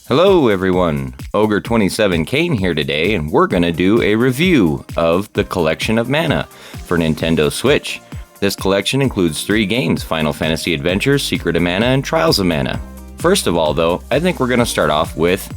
Hello everyone, Ogre27 Kane here today, and we're going to do a review of the Collection of Mana for Nintendo Switch. This collection includes 3 games, Final Fantasy Adventure, Secret of Mana, and Trials of Mana. First of all though, I think we're going to start off with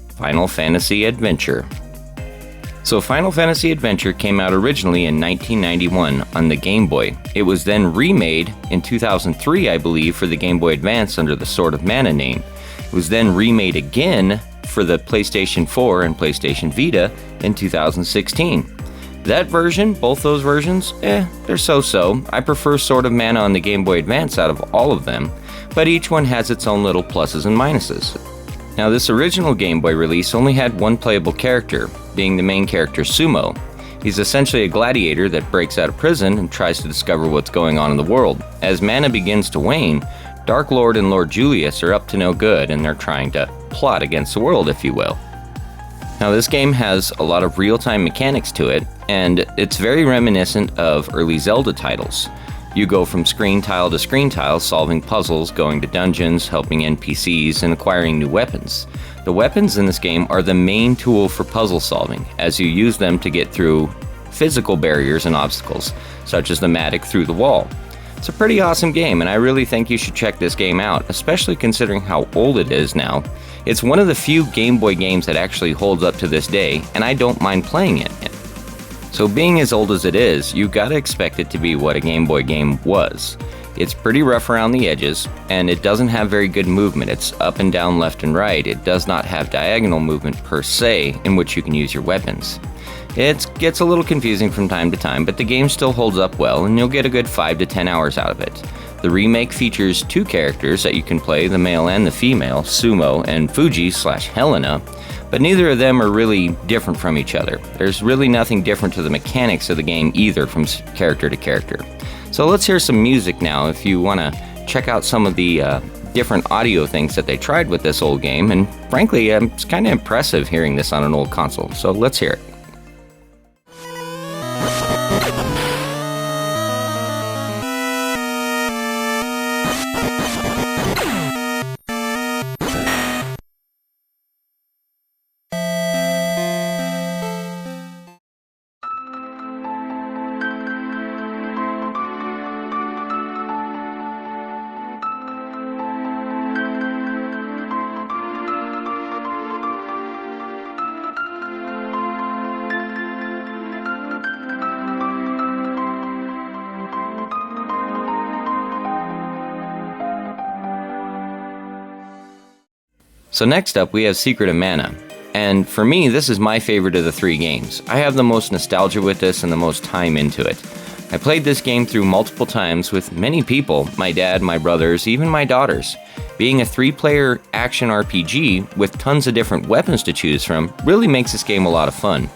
Final Fantasy Adventure. So Final Fantasy Adventure came out originally in 1991 on the Game Boy. It was then remade in 2003, I believe, for the Game Boy Advance under the Sword of Mana name. It was then remade again for the PlayStation 4 and PlayStation Vita in 2016. That version, both those versions, they're so-so. I prefer Sword of Mana on the Game Boy Advance out of all of them, but each one has its own little pluses and minuses. Now, this original Game Boy release only had one playable character, being the main character Sumo. He's essentially a gladiator that breaks out of prison and tries to discover what's going on in the world. As mana begins to wane, Dark Lord and Lord Julius are up to no good, and they're trying to plot against the world, if you will. Now, this game has a lot of real-time mechanics to it, and it's very reminiscent of early Zelda titles. You go from screen tile to screen tile, solving puzzles, going to dungeons, helping NPCs, and acquiring new weapons. The weapons in this game are the main tool for puzzle solving, as you use them to get through physical barriers and obstacles, such as the Matic through the wall. It's a pretty awesome game, and I really think you should check this game out, especially considering how old it is now. It's one of the few Game Boy games that actually holds up to this day, and I don't mind playing it. So being as old as it is, you gotta expect it to be what a Game Boy game was. It's pretty rough around the edges, and it doesn't have very good movement. It's up and down, left and right. It does not have diagonal movement per se, in which you can use your weapons. It gets a little confusing from time to time, but the game still holds up well, and you'll get a good 5 to 10 hours out of it. The remake features 2 characters that you can play, the male and the female, Sumo and Fuji/Helena, but neither of them are really different from each other. There's really nothing different to the mechanics of the game either from character to character. So let's hear some music now if you want to check out some of the different audio things that they tried with this old game, and frankly, it's kind of impressive hearing this on an old console, so let's hear it. So next up we have Secret of Mana, and for me this is my favorite of the 3 games. I have the most nostalgia with this and the most time into it. I played this game through multiple times with many people, my dad, my brothers, even my daughters. Being a 3-player action RPG with tons of different weapons to choose from really makes this game a lot of fun.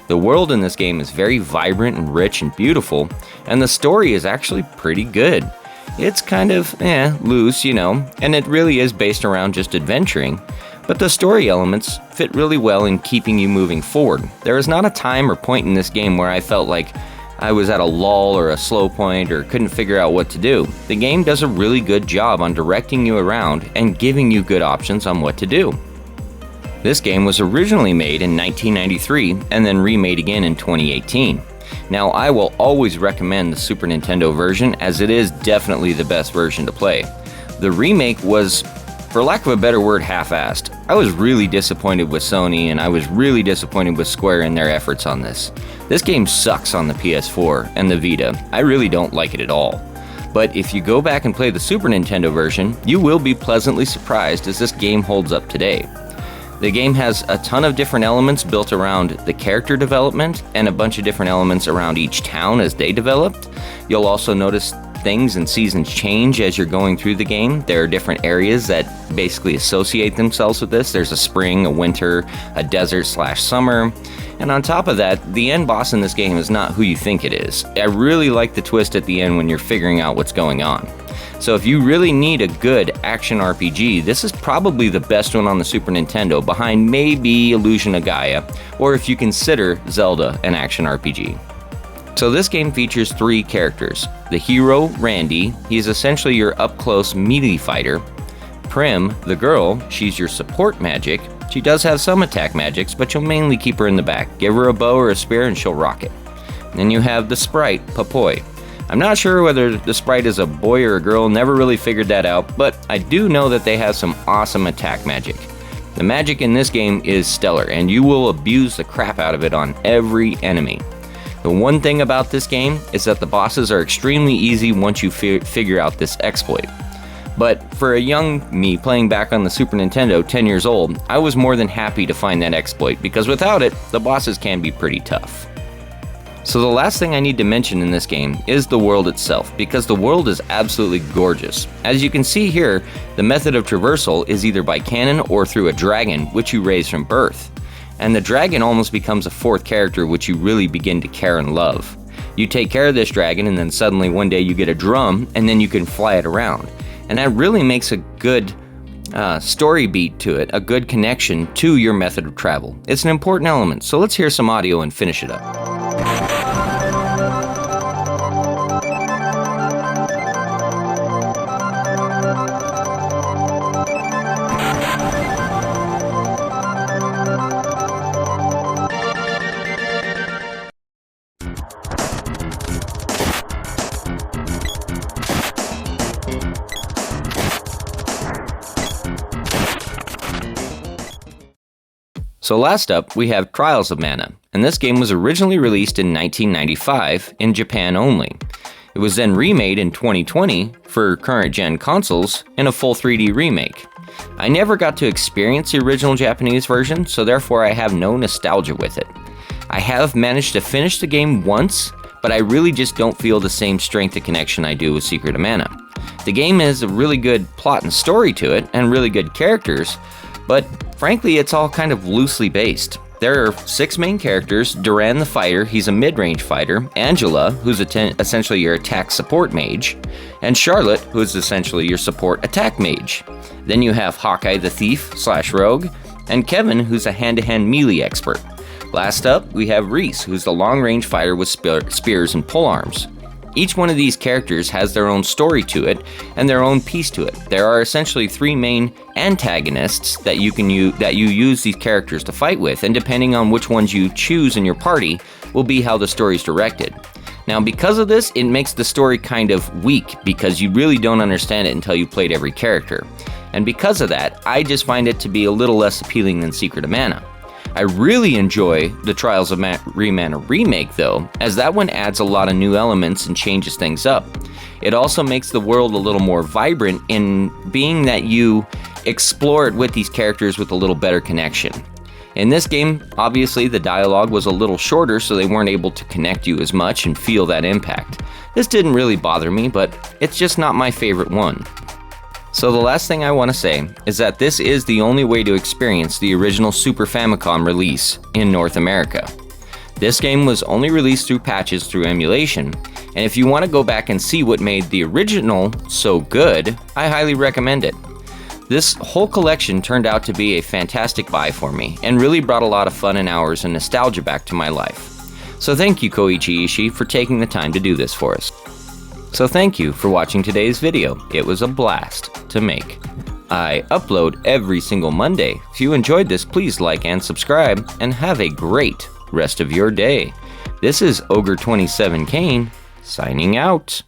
The world in this game is very vibrant and rich and beautiful, and the story is actually pretty good. It's kind of, loose, and it really is based around just adventuring, but the story elements fit really well in keeping you moving forward. There is not a time or point in this game where I felt like I was at a lull or a slow point or couldn't figure out what to do. The game does a really good job on directing you around and giving you good options on what to do. This game was originally made in 1993 and then remade again in 2018. Now, I will always recommend the Super Nintendo version, as it is definitely the best version to play. The remake was, for lack of a better word, half-assed. I was really disappointed with Sony, and I was really disappointed with Square in their efforts on this. This game sucks on the PS4 and the Vita. I really don't like it at all. But if you go back and play the Super Nintendo version, you will be pleasantly surprised as this game holds up today. The game has a ton of different elements built around the character development and a bunch of different elements around each town as they developed. You'll also notice things and seasons change as you're going through the game. There are different areas that basically associate themselves with this. There's a spring, a winter, a desert/summer. And on top of that, the end boss in this game is not who you think it is. I really like the twist at the end when you're figuring out what's going on. So if you really need a good action RPG, this is probably the best one on the Super Nintendo, behind maybe Illusion of Gaia, or if you consider Zelda an action RPG. So this game features 3 characters. The hero, Randy, he's essentially your up-close melee fighter. Prim, the girl, she's your support magic. She does have some attack magics, but you'll mainly keep her in the back. Give her a bow or a spear and she'll rock it. Then you have the sprite, Papoy. I'm not sure whether the sprite is a boy or a girl, never really figured that out, but I do know that they have some awesome attack magic. The magic in this game is stellar, and you will abuse the crap out of it on every enemy. The one thing about this game is that the bosses are extremely easy once you figure out this exploit. But for a young me playing back on the Super Nintendo 10 years old, I was more than happy to find that exploit, because without it, the bosses can be pretty tough. So the last thing I need to mention in this game is the world itself, because the world is absolutely gorgeous. As you can see here, the method of traversal is either by cannon or through a dragon, which you raise from birth. And the dragon almost becomes a fourth character which you really begin to care and love. You take care of this dragon and then suddenly one day you get a drum and then you can fly it around. And that really makes a good story beat to it, a good connection to your method of travel. It's an important element, so let's hear some audio and finish it up. So last up, we have Trials of Mana, and this game was originally released in 1995 in Japan only. It was then remade in 2020 for current-gen consoles in a full 3D remake. I never got to experience the original Japanese version, so therefore I have no nostalgia with it. I have managed to finish the game once, but I really just don't feel the same strength and connection I do with Secret of Mana. The game has a really good plot and story to it, and really good characters, but frankly, it's all kind of loosely based. There are 6 main characters: Duran the fighter, he's a mid-range fighter; Angela, who's essentially your attack support mage; and Charlotte, who's essentially your support attack mage. Then you have Hawkeye the thief / rogue, and Kevin, who's a hand-to-hand melee expert. Last up, we have Reese, who's the long-range fighter with spears and polearms. Each one of these characters has their own story to it and their own piece to it. There are essentially 3 main antagonists that you use these characters to fight with, and depending on which ones you choose in your party will be how the story is directed. Now, because of this, it makes the story kind of weak, because you really don't understand it until you played every character. And because of that, I just find it to be a little less appealing than Secret of Mana. I really enjoy the Trials of Mana remake though, as that one adds a lot of new elements and changes things up. It also makes the world a little more vibrant in being that you explore it with these characters with a little better connection. In this game, obviously the dialogue was a little shorter, so they weren't able to connect you as much and feel that impact. This didn't really bother me, but it's just not my favorite one. So the last thing I want to say is that this is the only way to experience the original Super Famicom release in North America. This game was only released through patches through emulation, and if you want to go back and see what made the original so good, I highly recommend it. This whole collection turned out to be a fantastic buy for me, and really brought a lot of fun and hours and nostalgia back to my life. So thank you, Koichi Ishii, for taking the time to do this for us. So thank you for watching today's video. It was a blast to make. I upload every single Monday. If you enjoyed this, please like and subscribe, and have a great rest of your day. This is Ogre27 Kane, signing out.